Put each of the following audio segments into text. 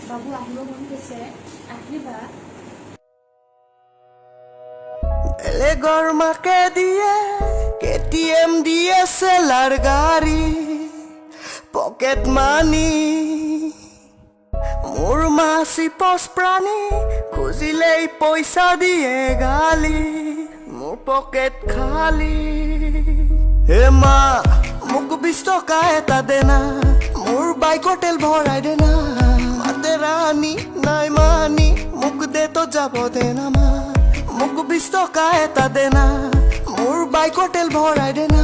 বাবু আহিব মন গৈছে আহিবা বেলেগৰ মাকে দিয়ে কেটিএম দিয়ে চেলাৰ গাড়ী পকেট মানি মোৰ মাছি পচ প্ৰাণী খুজিলেই পইচা দিয়ে গালি মোৰ পকেট খালি হে মা মোক 20 টকা এটা দেনা মোৰ বাইকৰ তেল ভৰাই দেনা মাতে ৰাণী নাই মানি মোক দে তো যাব দেনা মা মোক 20 টকা এটা দেনা মোৰ বাইকৰ তেল ভৰাই দেনা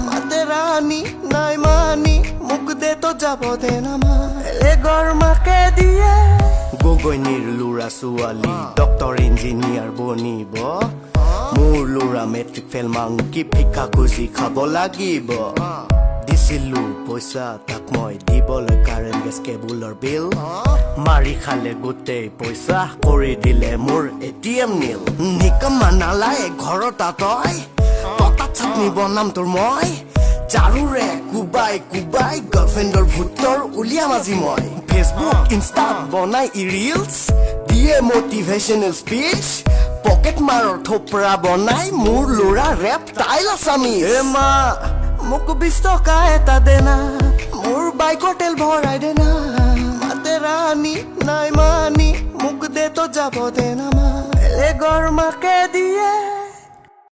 মাতে ৰাণী নাই মানি মোক দে তো যাব দেনা মা বেলেগৰ মাকে দিয়ে গগৈনীৰ ল'ৰা ছোৱালী ডক্তৰ ইঞ্জিনিয়াৰ বনিব মোৰ ল'ৰা মেট্ৰিক ফেল মাংকি ভিক্ষা খুজি খাব লাগিব দিছিলো পইচা তাক মই দিবলৈ কাৰেণ্ট গেছ কেবুলৰ বিল মাৰি খালে গোটেই পইচা কৰি দিলে মোৰ এটিএম নীল নিকমা নালায়ে ঘৰত তই পতাত চাটনি বনাম তোৰ মই জাৰুৰে কুবাই কুবাই গাৰ্লফ্ৰেণ্ডৰ ভূতৰ উলিয়াম আজি মই ফেচবুক ইনষ্টাত বনাই ৰিলছ দিয়ে মটিভেশ্যনেল স্পীচ পকেট মাৰৰ থোপৰা বনাই মোৰ ল'ৰা ৰেপ টাইল আছামিজ হে মা মোক 20 টকা এটা দেনা